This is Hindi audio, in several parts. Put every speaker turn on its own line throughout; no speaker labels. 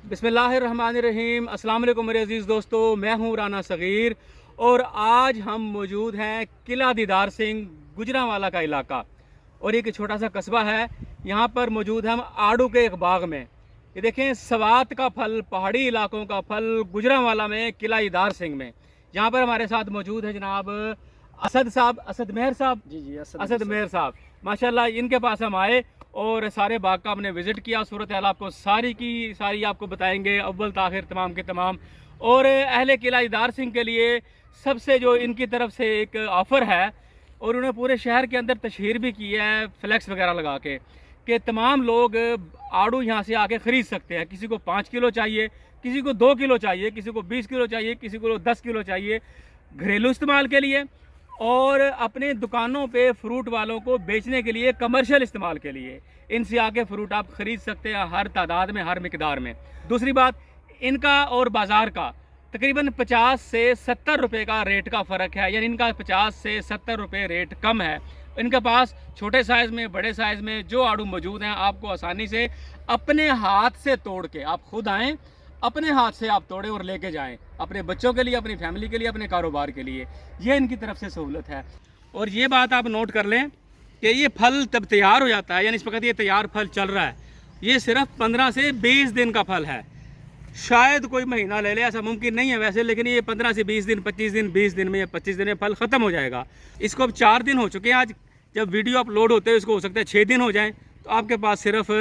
बिस्मिल्लाहिर्रहमानिर्रहीम। अस्सलाम वालेकुम मेरे अजीज़ दोस्तों, मैं हूँ राना सग़ीर और आज हम मौजूद हैं किला दीदार सिंह गुजरांवाला का इलाका और एक छोटा सा कस्बा है। यहाँ पर मौजूद हम आड़ू के एक बाग में। ये देखें, सवात का फल, पहाड़ी इलाकों का फल गुजरांवाला में, किला दीदार सिंह में। यहाँ पर हमारे साथ मौजूद है जनाब असद साहब, असद मेहर साहब।
जी
असद मेहर साहब माशाल्लाह, इनके पास हम आए और सारे बाग का हमने विज़िट किया। सूरत हाल आपको सारी की सारी आपको बताएंगे, अव्वल ताखिर तमाम के तमाम। और अहले किला दीदार सिंह के लिए सबसे जो इनकी तरफ से एक ऑफ़र है और उन्होंने पूरे शहर के अंदर तशहीर भी की है फ्लैक्स वगैरह लगा के, कि तमाम लोग आड़ू यहाँ से आके ख़रीद सकते हैं। किसी को 5 किलो चाहिए, किसी को 2 किलो चाहिए, किसी को 20 किलो चाहिए, किसी को 10 किलो चाहिए, घरेलू इस्तेमाल के लिए और अपने दुकानों पे फ्रूट वालों को बेचने के लिए, कमर्शियल इस्तेमाल के लिए इनसे आके फ्रूट आप ख़रीद सकते हैं हर तादाद में, हर मिकदार में। दूसरी बात, इनका और बाज़ार का तकरीबन 50 से 70 रुपये का रेट का फ़र्क है, यानी इनका 50 से 70 रुपये रेट कम है। इनके पास छोटे साइज़ में, बड़े साइज़ में जो आड़ू मौजूद हैं, आपको आसानी से अपने हाथ से तोड़ के, आप खुद आएँ, अपने हाथ से आप तोड़ें और लेके जाएं, अपने बच्चों के लिए, अपनी फैमिली के लिए, अपने कारोबार के लिए। ये इनकी तरफ से सहूलत है। और ये बात आप नोट कर लें कि ये फल तब तैयार हो जाता है, यानी इस वक्त ये तैयार फल चल रहा है, ये सिर्फ 15 से 20 दिन का फल है। शायद कोई महीना ले ले, ऐसा मुमकिन नहीं है वैसे, लेकिन ये 15 से 20 दिन, 25 दिन, 20 दिन में या 25 दिन में फल ख़त्म हो जाएगा। इसको अब 4 दिन हो चुके हैं आज, जब वीडियो अपलोड होते हैं इसको हो सकता है 6 दिन हो जाएँ, तो आपके पास सिर्फ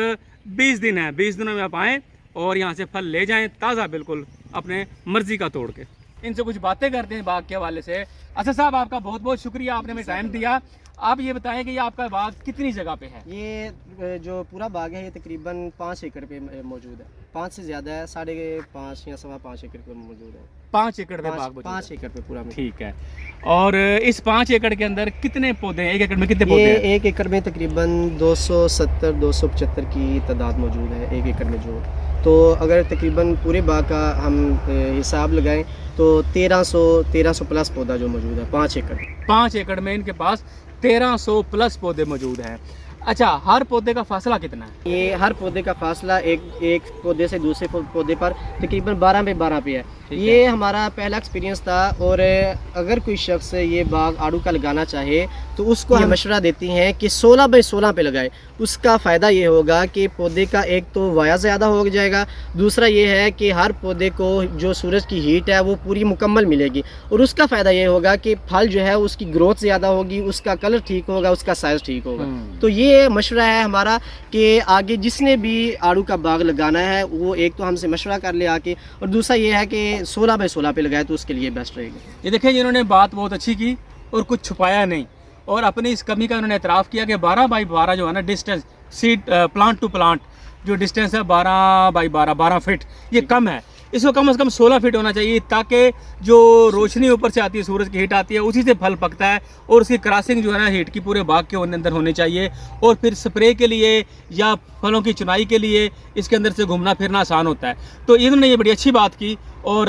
20 दिन है। 20 दिनों में आप आएँ और यहाँ से फल ले जाएं ताज़ा, बिल्कुल अपने मर्ज़ी का तोड़ के। इनसे कुछ बातें करते हैं बाग के हवाले से। असद साहब, आपका बहुत बहुत शुक्रिया, आपने हमें टाइम दिया। आप ये बताएं कि ये आपका बाग कितनी जगह पे है?
ये जो पूरा बाग है ये तकरीबन 5 एकड़ पे मौजूद है। 5 से ज़्यादा है, 5.5 या 5.25 एकड़ पे मौजूद है।
5 एकड़ पे बाग?
5 एकड़ पे पूरा।
ठीक है। और इस 5 एकड़ के अंदर कितने पौधे हैं? 1 एकड़ में कितने पौधे हैं?
1 एकड़ में तकरीबन 270-275 की तादाद मौजूद है 1 एकड़ में जो। तो अगर तकरीबन पूरे बाग का हम हिसाब लगाएं तो 1300 प्लस पौधा जो मौजूद है 5 एकड़।
5 एकड़ में इनके पास 1300 प्लस पौधे मौजूद हैं। अच्छा, हर पौधे का फासला कितना है?
ये हर पौधे का फासला एक पौधे से दूसरे पौधे पर तकरीबन 12 पे 12 पे है। ये हमारा पहला एक्सपीरियंस था और अगर कोई शख्स ये बाग आड़ू का लगाना चाहे तो उसको हम मशवरा देती हैं कि 16 बाई 16 पे लगाए। उसका फ़ायदा ये होगा कि पौधे का एक तो वाया ज़्यादा हो जाएगा, दूसरा ये है कि हर पौधे को जो सूरज की हीट है वो पूरी मुकम्मल मिलेगी और उसका फ़ायदा ये होगा कि फल जो है उसकी ग्रोथ ज़्यादा होगी, उसका कलर ठीक होगा, उसका साइज़ ठीक होगा। तो ये मशवरा है हमारा कि आगे जिसने भी आड़ू का बाग लगाना है वो एक तो हमसे मशवरा कर ले आके, और दूसरा ये है कि 16 बाई 16 पे लगाए तो उसके लिए बेस्ट रहेगा।
ये देखिए, इन्होंने बात बहुत अच्छी की और कुछ छुपाया नहीं और अपनी इस कमी का उन्होंने एतराफ़ किया कि 12 बाई 12 जो है ना distance, seed plant to plant जो डिस्टेंस है 12 बाई 12 फीट, ये कम है। इसको कम से कम 16 फीट होना चाहिए ताकि जो रोशनी ऊपर से आती है, सूरज की हीट आती है, उसी से फल पकता है और उसकी क्रॉसिंग जो है ना हीट की पूरे बाग के अंदर होनी चाहिए। और फिर स्प्रे के लिए या फलों की चुनाई के लिए इसके अंदर से घूमना फिरना आसान होता है। तो इन्होंने ये बड़ी अच्छी बात की और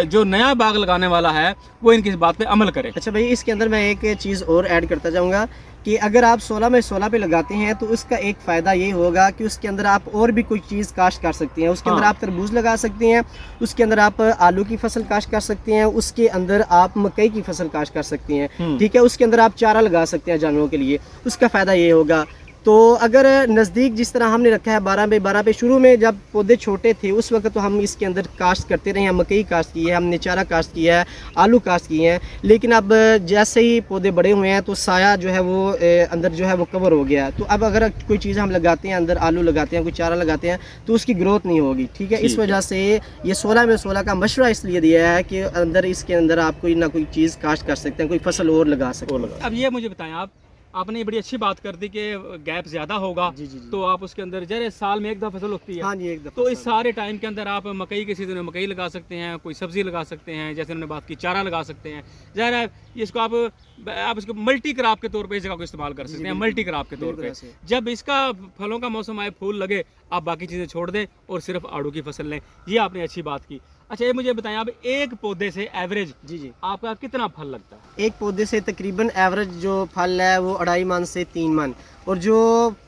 जो नया बाग लगाने वाला है वो इनकी इस बात पे अमल करे।
अच्छा भाई, इसके अंदर मैं एक चीज़ और ऐड करता जाऊँगा कि अगर आप 16 बाई 16 पे लगाते हैं तो उसका एक फ़ायदा ये होगा कि उसके अंदर आप और भी कोई चीज़ काश्त कर सकते हैं। उसके अंदर आप तरबूज लगा सकते हैं, उसके अंदर आप आलू की फसल काश्त कर सकते हैं, उसके अंदर आप मकई की फसल काश्त कर सकते हैं, ठीक है। उसके अंदर आप चारा लगा सकते हैं जानवरों के लिए, उसका फ़ायदा ये होगा। तो अगर नज़दीक जिस तरह हमने रखा है 12 बाई 12 पे, शुरू में जब पौधे छोटे थे उस वक्त तो हम इसके अंदर काश्त करते रहे हैं, मकई काश्त की है हमने, चारा काश्त किया है, आलू काश्त किए हैं। लेकिन अब जैसे ही पौधे बड़े हुए हैं तो साया जो है वो अंदर जो है वो कवर हो गया है। तो अब अगर कोई चीज़ हम लगाते हैं, अंदर आलू लगाते हैं, कोई चारा लगाते हैं, तो उसकी ग्रोथ नहीं होगी, ठीक है। इस वजह से ये 16 में 16 का मशवरा इसलिए दिया है कि अंदर इसके अंदर आप कोई ना कोई चीज़ काश्त कर सकते हैं, कोई फसल और लगा सकते हैं।
अब ये मुझे बताएं, आपने ये बड़ी अच्छी बात कर दी कि गैप ज़्यादा होगा।
जी, जी, जी।
तो आप उसके अंदर जैसे साल में एक दफ़ा फसल उगती है।
हाँ जी, एक दफ़ा।
तो इस सारे टाइम के अंदर आप मकई के सीज़न में मकई लगा सकते हैं, कोई सब्ज़ी लगा सकते हैं, जैसे उन्होंने बात की चारा लगा सकते हैं। ज़ाहिर है इसको आप इसको मल्टी क्रॉप के तौर पे इस जगह को इस्तेमाल कर सकते हैं, मल्टी क्रॉप के तौर पे। जब इसका फलों का मौसम आए, फूल लगे, आप बाकी चीज़ें छोड़ दें और सिर्फ आड़ू की फसल लें। ये आपने अच्छी बात की। अच्छा, ये मुझे बताएं, आप एक पौधे से एवरेज
जी
आपका कितना फल लगता है?
एक पौधे से तकरीबन एवरेज जो फल है वो 2.5 मन से 3 मन, और जो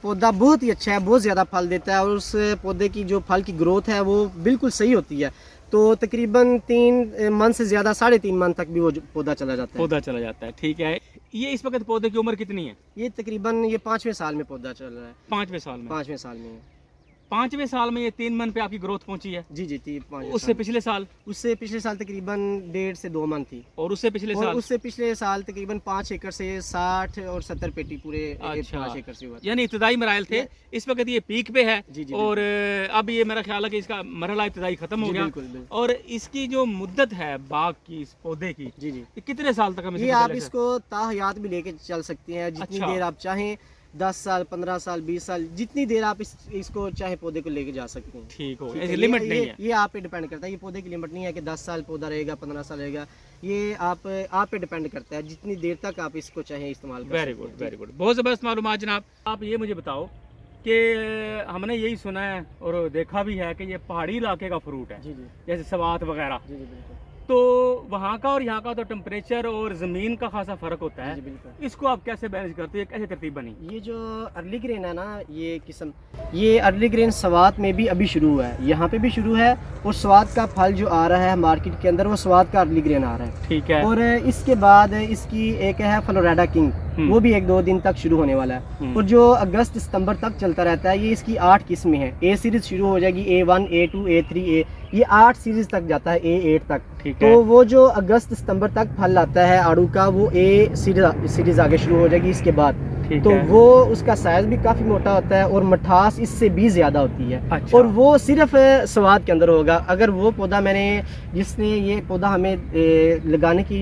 पौधा बहुत ही अच्छा है, बहुत ज़्यादा फल देता है, और उस पौधे की जो फल की ग्रोथ है वो बिल्कुल सही होती है, तो तकरीबन 3 मन से ज़्यादा 3.5 मन तक भी वो पौधा चला जाता है।
ठीक है। ये इस वक्त पौधे की उम्र कितनी है?
ये तकरीबन ये 5वें साल में पौधा चल रहा है।
5वें साल में?
5वें साल में है।
5वें साल में ये 3 मन पे आपकी ग्रोथ पहुंची है?
जी 5वें
उससे
साल।
पिछले साल?
उससे पिछले साल तकरीबन 1.5 से 2 मन थी।
और उससे पिछले साल?
उससे पिछले साल तकरीबन 5 एकड़ से 60 और 70 पेटी पूरे 5 एकड़ से हुआ।
यानी इब्तदाई मराइल थे। इस वक्त ये पीक पे है।
जी,
और अब ये मेरा ख्याल है कि इसका मरहला इब्तदाई खत्म हो गया।
बिल्कुल।
और इसकी जो मुद्दत है बाग की, इस पौधे की,
जी
ये कितने साल तक हम
ये आप इसको ताहयात भी लेके चल सकते हैं, जितनी देर आप चाहें, 10 साल 15 साल 20 साल, जितनी देर आप इसको चाहे पौधे को लेके जा सकते हैं।
ठीक हो, ऐसी लिमिट नहीं है।
ये आप पे डिपेंड करता है, ये पौधे की लिमिट नहीं है कि 10 साल पौधा रहेगा, 15 साल रहेगा, ये आप पे डिपेंड करता है, जितनी देर तक आप इसको चाहे इस्तेमाल कर।
वेरी गुड, बहुत ज़बरदस्त मालूमात जनाब। आप ये मुझे बताओ कि हमने यही सुना है और देखा भी है कि ये पहाड़ी इलाके का फ्रूट है।
जी
जैसे सवात वगैरह।
जी बिल्कुल।
तो वहाँ का और यहाँ का तो टेम्परेचर और ज़मीन का खासा फ़र्क होता है।
जी बिल्कुल।
इसको आप कैसे मैनेज करते हैं, कैसे तरतीब बनी?
ये जो अर्ली ग्रेन है ना, ये किस्म, ये अर्ली ग्रेन स्वात में भी अभी शुरू हुआ है, यहाँ पे भी शुरू है, और स्वात का फल जो आ रहा है मार्केट के अंदर वो स्वात का अर्ली ग्रेन आ रहा है।
ठीक है।
और इसके बाद इसकी एक है फ्लोरिडा किंग, वो भी 1-2 दिन तक शुरू होने वाला है, और जो अगस्त सितंबर तक चलता रहता है। ये इसकी 8 किस्में हैं। ए सीरीज शुरू हो जाएगी, A1 A2 A3 ये 8 सीरीज तक जाता है, A8 तक। तो वो जो अगस्त सितंबर तक फल आता है आड़ू का, वो A सीरीज आगे शुरू हो जाएगी इसके बाद। तो वो उसका साइज भी काफी मोटा होता है और मिठास इससे भी ज्यादा होती है।
अच्छा।
और वो सिर्फ स्वाद के अंदर होगा। अगर वो पौधा जिसने ये पौधा हमें लगाने की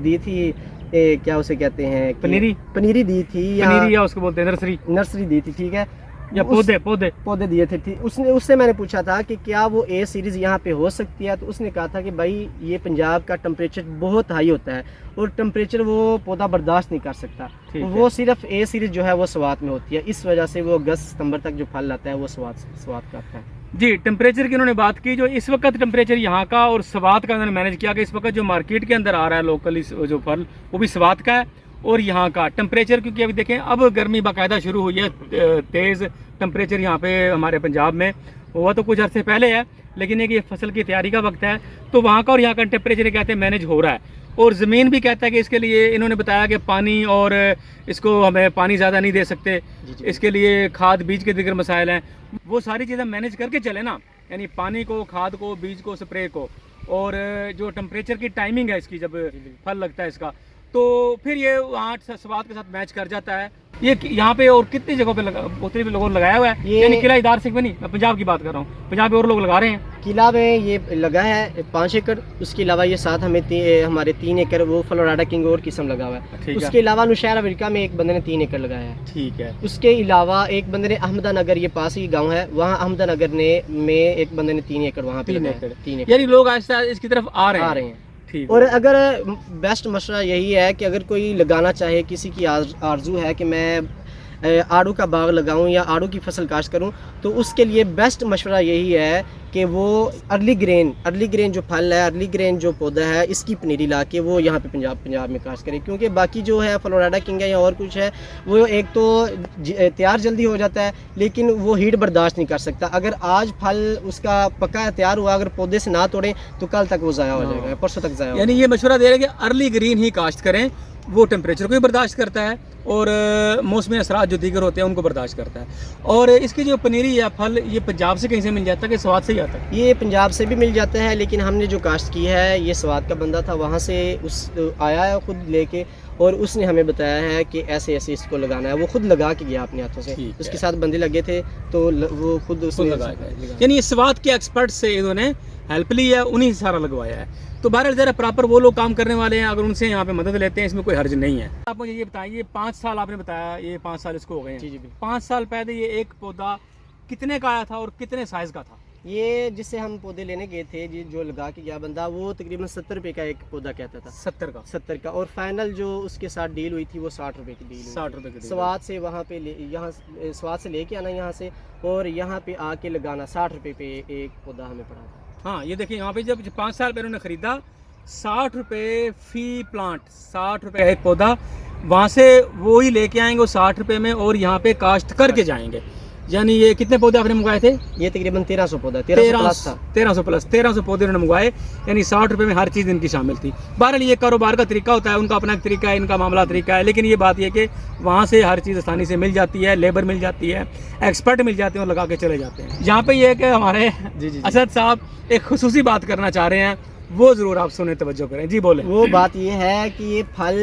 दी थी, क्या उसे कहते हैं, पनीरी दी थी,
या उसको बोलते हैं
नर्सरी दी थी, ठीक है,
या पौधे दिए थे।
उससे मैंने पूछा था कि क्या वो A सीरीज यहाँ पे हो सकती है, तो उसने कहा था कि भाई ये पंजाब का टेम्परेचर बहुत हाई होता है और टेम्परेचर वो पौधा बर्दाश्त नहीं कर सकता, तो वो सिर्फ A सीरीज जो है वो स्वाद में होती है। इस वजह से वो अगस्त सितंबर तक जो फल आता है वो स्वाद का आता है।
जी, टेम्परेचर की उन्होंने बात की। जो इस वक्त टेम्परेचर यहाँ का और स्वाद का उन्होंने मैनेज किया कि इस वक्त जो मार्केट के अंदर आ रहा है लोकल जो फल, वो भी स्वाद का है, और यहाँ का टेम्परेचर, क्योंकि अभी देखें अब गर्मी बाकायदा शुरू हुई है, तेज़ टेम्परेचर यहाँ पे हमारे पंजाब में हुआ तो कुछ अर्से पहले है, लेकिन एक ये फसल की तैयारी का वक्त है, तो वहाँ का और यहाँ का टेम्परेचर कहते हैं मैनेज हो रहा है। और ज़मीन भी कहता है कि इसके लिए इन्होंने बताया कि पानी, और इसको हमें पानी ज़्यादा नहीं दे सकते, इसके लिए खाद बीज के दिगर मसाइल हैं, वो सारी चीज़ें मैनेज करके चले ना, यानी पानी को, खाद को, बीज को, स्प्रे को, और जो टेम्परेचर की टाइमिंग है इसकी, जब फल लगता है इसका, तो फिर ये वहाँ स्वाद के साथ मैच कर जाता है। ये यहाँ पे और कितनी जगहों पे उतने भी लोगों ने लगाया हुआ है, यानी किला इदार सिंह में नहीं, मैं पंजाब की बात कर रहा हूँ, पंजाब में और लोग लगा रहे हैं।
किला में ये लगा है 5 एकड़, उसके अलावा ये साथ हमारे 3 एकड़ वो फ्लोरिडा किंग और किस्म लगा हुआ है। उसके अलावा नुशैर अमेरिका में एक बंदे ने 3 एकड़ लगाया है।
ठीक है।
उसके अलावा एक बंदे ने अहमदानगर, ये पास ही गाँव है, वहाँ अहमदानगर में एक बंदे ने 3 एकड़ वहाँ पे 3 एकड़,
यानी लोग आहिस्ता इसकी तरफ आ रहे हैं। ठीक।
और अगर बेस्ट मशवरा यही है कि अगर कोई लगाना चाहे, किसी की आरजू है कि मैं आड़ू का बाग लगाऊं या आड़ू की फसल काश्त करूं, तो उसके लिए बेस्ट मशवरा यही है कि वो अर्ली ग्रेन जो फल है, अर्ली ग्रेन जो पौधा है, इसकी पनीरी ला के वो यहाँ पे पंजाब में काश्त करें। क्योंकि बाकी जो है फ्लोरिडा किंग है या और कुछ है, वो एक तो तैयार जल्दी हो जाता है, लेकिन वो हीट बर्दाश्त नहीं कर सकता। अगर आज फल उसका पका तैयार हुआ, अगर पौधे से ना तोड़ें तो कल तक वो ज़ाया हो जाएगा, परसों तक ज़ाया।
यानी ये मशवरा दे रहे हैं कि अर्ली ग्रीन ही काश्त करें, वो टेम्परेचर को भी बर्दाश्त करता है और मौसमी असरात जो दीगर होते हैं उनको बर्दाश्त करता है। और इसकी जो पनीरी या फल, ये पंजाब से कहीं से मिल जाता है कि स्वाद से ही आता है?
ये पंजाब से भी मिल जाता है, लेकिन हमने जो काश्त की है, ये स्वाद का बंदा था, वहाँ से आया है खुद लेके, और उसने हमें बताया है कि ऐसे ऐसे इसको लगाना है। वो खुद लगा के गया अपने हाथों से, उसके साथ बंदे लगे थे तो वो खुद लगाया।
यानी इस स्वाद के एक्सपर्ट से इन्होंने हेल्प ली है, उन्हीं से सारा लगवाया है। तो बहरहाल ज़रा प्रॉपर वो लोग काम करने वाले हैं, अगर उनसे यहाँ पे मदद लेते हैं, इसमें कोई हर्ज नहीं है। आप मुझे ये बताइए, 5 साल आपने बताया, ये 5 साल इसको हो गए हैं।
जी।
5 साल पहले ये एक पौधा कितने का आया था और कितने साइज़ का था?
ये जिससे हम पौधे लेने गए थे जी, जो लगा के गया बंदा, वो तकरीबन 70 रुपये का एक पौधा कहता था।
70 का?
70 का। और फाइनल जो उसके साथ डील हुई थी वो 60 रुपये की डील हुई।
60 रुपये की डील।
स्वाद से वहाँ पे यहाँ स्वाद से लेके आना यहाँ से, और यहाँ पे आके लगाना 60 रुपये पे एक पौधा हमें पड़ा था।
हाँ, ये देखिए यहाँ पे जब 5 साल पहले उन्होंने ख़रीदा 60 रुपये फी प्लांट, 60 रुपये एक पौधा, वहाँ से वो ही लेके आएंगे वो 60 रुपये में, और यहाँ पे काश्त करके जाएंगे। यानी ये कितने पौधे आपने मंगवाए थे?
ये तकरीबन 1300 पौधा, 1300 प्लस था।
1300 पौधे उन्होंने मंगवाए, यानी 60 रुपये में हर चीज़ इनकी शामिल थी। बहरहाल ये कारोबार का तरीका होता है, उनका अपना एक तरीका है, इनका मामला तरीका है, लेकिन ये बात ये कि वहाँ से हर चीज़ आसानी से मिल जाती है, लेबर मिल जाती है, एक्सपर्ट मिल जाते हैं और लगा के चले जाते हैं। यहाँ पे ये है कि हमारे
जी
असद साहब एक खुसूसी बात करना चाह रहे हैं, वो ज़रूर आप सुने, तवज्जो करें। जी बोले।
वो बात ये है कि ये फल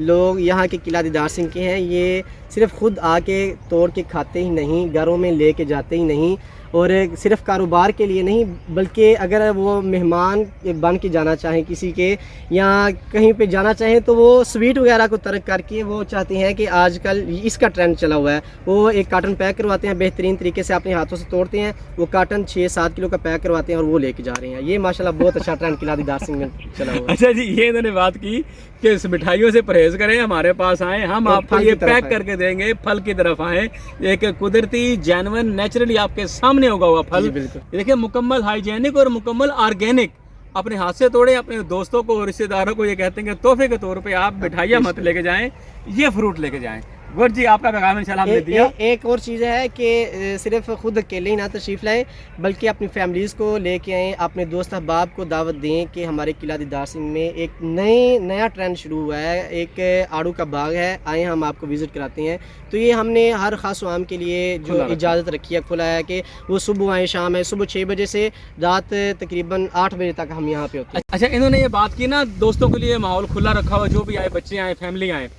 लोग यहाँ के किला दीदार सिंह के हैं, ये सिर्फ खुद आके तोड़ के खाते ही नहीं, घरों में लेके जाते ही नहीं, और सिर्फ कारोबार के लिए नहीं, बल्कि अगर वो मेहमान बन के जाना चाहें किसी के, या कहीं पे जाना चाहें, तो वो स्वीट वगैरह को तर्क करके वो चाहते हैं कि आजकल इसका ट्रेंड चला हुआ है, वो एक कार्टन पैक करवाते हैं, बेहतरीन तरीके से अपने हाथों से तोड़ते हैं, वो कार्टन 6-7 किलो का पैक करवाते हैं और वो लेके जा रहे हैं। ये माशाल्लाह बहुत अच्छा ट्रेंड किला दीदार सिंह में चला हुआ है।
अच्छा जी, ये इन्होंने बात की कि इस मिठाइयों से परहेज करें, हमारे पास आए, हम आपको ये पैक करके देंगे, फल की तरफ आए, एक कुदरती जेन्युइन नेचुरली आपके सामने होगा हुआ फल। देखिए मुकम्मल हाइजेनिक और मुकम्मल ऑर्गेनिक, अपने हाथ से तोड़े, अपने दोस्तों को, रिश्तेदारों को ये कहते हैं कि तोहफे के तौर पे आप मिठाइयाँ मत लेके जाएं, ये फ्रूट लेके जाएं। गुड जी, आपका पैगाम इंशाल्लाह हमने दिया।
एक और चीज़ है कि सिर्फ खुद अकेले ही ना तशरीफ़ लाएं, बल्कि अपनी फैमिलीज़ को लेके आएँ, अपने दोस्त अहबाब को दावत दें कि हमारे किला दीदार सिंह में एक नया ट्रेंड शुरू हुआ है, एक आड़ू का बाग है, आए हम आपको विज़िट कराते हैं। तो ये हमने हर ख़ास आवाम के लिए जो इजाज़त रखी है, खुला है कि वो सुबह आए, शाम है, सुबह 6 बजे से रात तकरीबन 8 बजे तक हम यहाँ पे होते हैं।
अच्छा, इन्होंने ये बात की ना, दोस्तों के लिए माहौल खुला रखा हुआ, जो भी आए, बच्चे आए, फैमिली आए।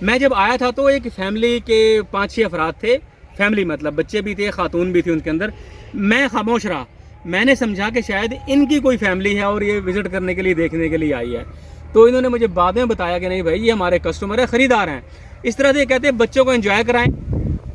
मैं जब आया था तो एक फैमिली के 5-6 अफराद थे, फैमिली मतलब बच्चे भी थे, खातून भी थी उनके अंदर। मैं खामोश रहा, मैंने समझा कि शायद इनकी कोई फैमिली है और ये विज़िट करने के लिए, देखने के लिए आई है। तो इन्होंने मुझे बाद में बताया कि नहीं भाई, ये हमारे कस्टमर है, ख़रीदार हैं। इस तरह से कहते हैं बच्चों को एंजॉय कराएं।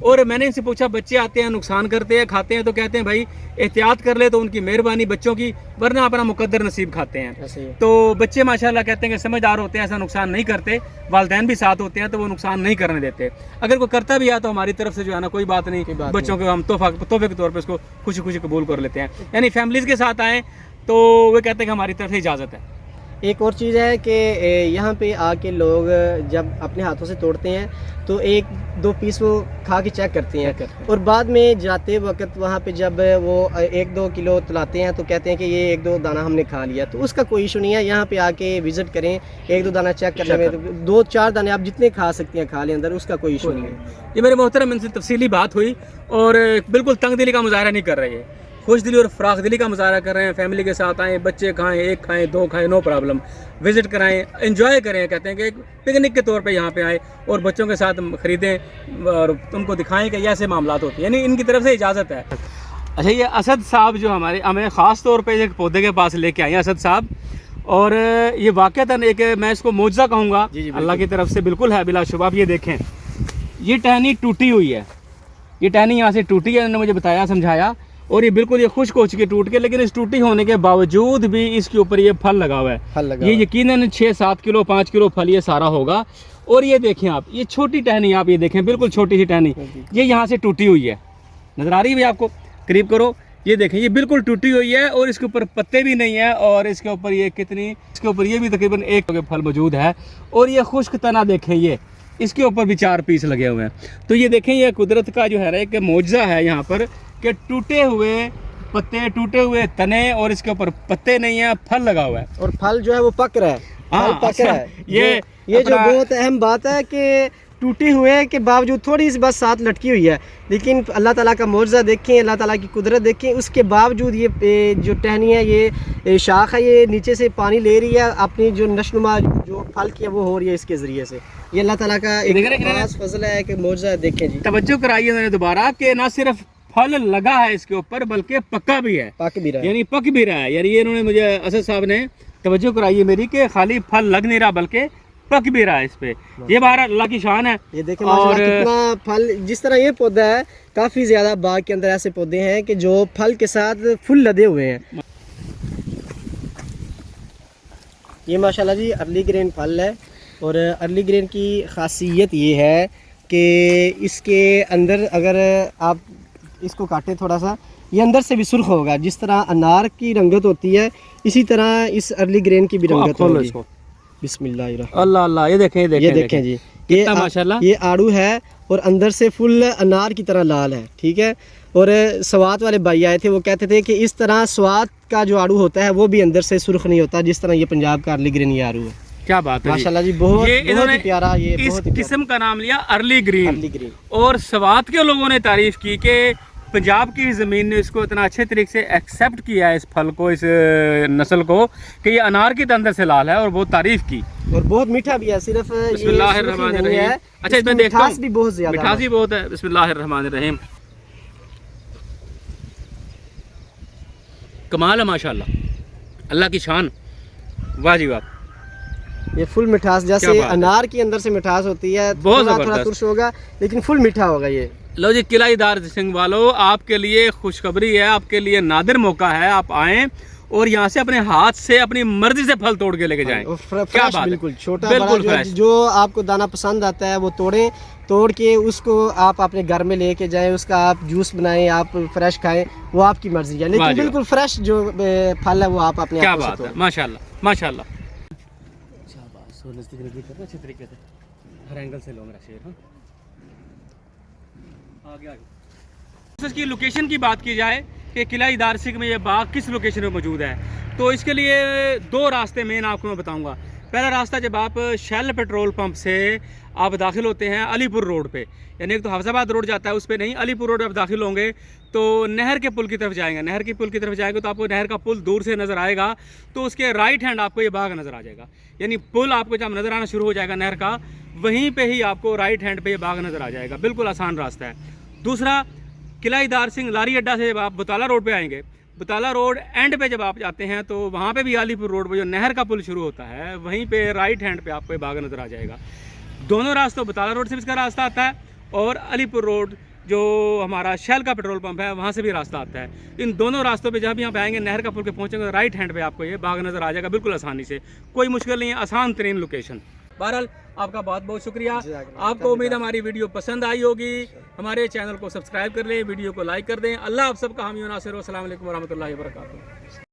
और मैंने इनसे पूछा, बच्चे आते हैं, नुकसान करते हैं, खाते हैं, तो कहते हैं भाई एहतियात कर ले तो उनकी मेहरबानी बच्चों की, वरना अपना मुकद्दर नसीब खाते हैं। तो बच्चे माशाल्लाह कहते हैं कि समझदार होते हैं, ऐसा नुकसान नहीं करते, वालिदैन भी साथ होते हैं तो वो नुकसान नहीं करने देते। अगर कोई करता भी है तो हमारी तरफ से जो है ना, कोई बात नहीं, बच्चों को हम तोहफे के तौर पर उसको खुशी खुशी कबूल कर लेते हैं। यानी फैमिलीज़ के साथ आएँ तो वो कहते हैं कि हमारी तरफ से इजाज़त है।
एक और चीज़ है कि यहाँ पे आके लोग जब अपने हाथों से तोड़ते हैं तो 1-2 पीस वो खा के चेक करते हैं, और बाद में जाते वक्त वहाँ पे जब वो 1-2 किलो तुलाते हैं तो कहते हैं कि ये 1-2 दाना हमने खा लिया। तो उसका कोई इशू नहीं है, यहाँ पे आके विज़िट करें, 1-2 दाना चेक करने में 2-4 दाने आप जितने खा सकते हैं खा लें अंदर, उसका कोई इशू नहीं है।
ये मेरे मोहतरम इनसे तफसीली बात हुई और बिल्कुल तंग दिली का मुजाहरा नहीं कर रही है, खुश दिली और फ़राख दिली का मुजाहरा कर रहे हैं। फैमिली के साथ आएँ, बच्चे खाएं, 1 खाएं, 2 खाएं, नो प्रॉब्लम, विज़िट कराएं, एंजॉय करें। कहते हैं कि एक पिकनिक के तौर पे यहाँ पे आए और बच्चों के साथ ख़रीदें और उनको दिखाएं कि ऐसे मामलात होते हैं, यानी इनकी तरफ से इजाज़त है। अच्छा, ये असद साहब जो हमें ख़ास तौर पर एक पौधे के पास लेके आए हैं, असद साहब, और ये वाक़तन एक मैं इसको मौजज़ा कहूँगा अल्लाह की तरफ से, बिल्कुल है बिलाशुबा। आप ये देखें, ये टहनी टूटी हुई है, ये टहनी यहाँ से टूटी है, इन्होंने मुझे बताया, समझाया, और ये बिल्कुल ये खुश्क हो चुकी टूट के, लेकिन इस टूटी होने के बावजूद भी इसके ऊपर ये फल लगा हुआ है। ये यकीनन 6-7 किलो 5 किलो फल ये सारा होगा। और ये देखें आप, ये छोटी टहनी, आप ये देखें, बिल्कुल छोटी सी टहनी, ये यहाँ से टूटी हुई है, नज़र आ रही है आपको, करीब करो, ये देखें, ये बिल्कुल टूटी हुई है और इसके ऊपर पत्ते भी नहीं है, और इसके ऊपर ये इसके ऊपर ये भी तकरीबन 1 फल मौजूद है। और ये खुश्क तना देखें, ये इसके ऊपर भी 4 पीस लगे हुए हैं। तो ये देखें, ये कुदरत का जो है ना एक मौजज़ा है यहाँ पर, कि टूटे हुए पत्ते, टूटे हुए तने, और इसके ऊपर पत्ते नहीं है, फल लगा हुआ है,
और फल जो है वो पक रहा है।
हाँ,
पक रहा है।
ये
जो बहुत अहम बात है कि टूटे हुए के बावजूद थोड़ी सी बस साथ लटकी हुई है, लेकिन अल्लाह ताला का मौजज़ा देखें, अल्लाह ताला की कुदरत देखें, उसके बावजूद ये जो टहनी है, ये शाख है, ये नीचे से पानी ले रही है, अपनी जो नशनुमा जो फल की है वो हो रही है इसके ज़रिए से। ये अल्लाह ताला का एक खास फजल है कि मौजज़ा देखें जी।
तवज्जो कराइए उन्होंने दोबारा कि ना सिर्फ फल लगा है इसके ऊपर, बल्कि पक्का भी है,
पक भी रहा है,
यानी पक भी रहा है। यानी ये इन्होंने मुझे, असद साहब ने तवज्जो कराई है मेरी, कि खाली फल लग नहीं रहा बल्कि पक भी रहा है इस पे। ये बाहर अल्लाह की शान है।
ये देखें माशाल्लाह कितना फल, जिस तरह ये पौधा है, काफ़ी ज़्यादा बाग के अंदर ऐसे पौधे हैं कि जो फल के साथ फुल लदे हुए हैं। ये माशाल्लाह जी अर्ली ग्रेन फल है, और अर्ली ग्रेन की खासियत ये है कि इसके अंदर अगर आप इसको काटें थोड़ा सा, ये अंदर से भी सुर्ख होगा। जिस तरह अनार की रंगत होती है, इसी तरह इस अर्ली ग्रेन की भी रंगत होगी। बिस्मिल्लाह
अल्लाह अल्लाह, ये देखें
ये देखें जी, ये
माशाल्लाह
ये आड़ू है और अंदर से फुल अनार की तरह लाल है। ठीक है, और स्वात वाले भाई आए थे, वो कहते थे कि इस तरह स्वात का जो आड़ू होता है वो भी अंदर से सुर्ख नहीं होता, जिस तरह ये पंजाब का अर्ली ग्रीन ये आड़ू है।
क्या बात है
माशाल्लाह जी, बहुत ही प्यारा। ये
इस किस्म का नाम लिया अर्ली ग्रीन।
ग्रीन।
और स्वात के लोगों ने तारीफ की कि पंजाब की ज़मीन ने इसको इतना अच्छे तरीके से एक्सेप्ट किया है, इस फल को, इस नस्ल को, कि ये अनार की अंदर से लाल है, और बहुत तारीफ की।
और बहुत मीठा भी है, सिर्फ
बिस्मिल्लाहिर्रहमानिर्रहीम। अच्छा, इसमें देखता हूं,
भी बहुत ज़्यादा,
मिठास भी बहुत है। बिस्मिल्लाहिर्रहमानिर्रहीम। कमाल है माशाल्लाह, अल्लाह की शान, वाह जी वाह।
ये फुल मिठास, जैसे अनार की अंदर से मिठास होती है, थोड़ा तुर्श होगा लेकिन फुल मीठा होगा ये।
लो जी, किलाई दारसिंह वालों, आपके लिए खुशखबरी है, आपके लिए नादिर मौका है। आप आएँ और यहाँ से अपने हाथ से अपनी मर्जी से फल तोड़ के लेके जाएं। क्या बात,
बिल्कुल छोटा बड़ा जो आपको दाना पसंद आता है वो तोड़ें, तोड़ के उसको आप अपने घर में लेके जाएं, उसका आप जूस बनाएं, आप फ्रेश खाएं, वो आपकी मर्जी है, लेकिन बिल्कुल फ्रेश जो फल है वो आप अपने।
क्या बात है, माशाल्लाह माशाल्लाह। अच्छे तरीके से हर एंगल से लो मेरा शेर। आगे इसकी लोकेशन की बात की जाए कि किलाई दारसिंह में ये बाग किस लोकेशन में मौजूद है, तो इसके लिए दो रास्ते मेन आपको मैं बताऊंगा। पहला रास्ता, जब आप शेल पेट्रोल पंप से आप दाखिल होते हैं अलीपुर रोड पे, यानी एक तो हफ्जाबाद रोड जाता है उस पर नहीं, अलीपुर रोड आप दाखिल होंगे तो नहर के पुल की तरफ जाएंगे। नहर के पुल की तरफ जाएंगे तो आपको नहर का पुल दूर से नज़र आएगा, तो उसके राइट हैंड आपको ये बाग नज़र आ जाएगा। यानी पुल आपको जब नज़र आना शुरू हो जाएगा नहर का, वहीं पे ही आपको राइट हैंड पे ये बाग नज़र आ जाएगा। बिल्कुल आसान रास्ता है। दूसरा, किलाई दारसिंह लारी अड्डा से जब आप बुताला रोड पे आएंगे, बुताला रोड एंड पे जब आप जाते हैं तो वहाँ पे भी अलीपुर रोड पे जो नहर का पुल शुरू होता है, वहीं पे राइट हैंड पे आपको ये बाग नज़र आ जाएगा। दोनों रास्तों, बुताला रोड से भी इसका रास्ता आता है और अलीपुर रोड जो हमारा शेल का पेट्रोल पंप है वहाँ से भी रास्ता आता है। इन दोनों रास्तों पे जब यहाँ पे आएंगे, नहर का पुल के पहुँचेंगे, राइट हैंड पे आपको ये बाग नज़र आ जाएगा, बिल्कुल आसानी से, कोई मुश्किल नहीं है, आसान तरीन लोकेशन। बहरहाल आपका बहुत बहुत शुक्रिया। आपको उम्मीद है हमारी वीडियो पसंद आई होगी। हमारे चैनल को सब्सक्राइब कर लें, वीडियो को लाइक कर दें। अल्लाह आप सबका हामी नासिर। अस्सलाम वालेकुम रहमतुल्लाहि व बरकातुहू।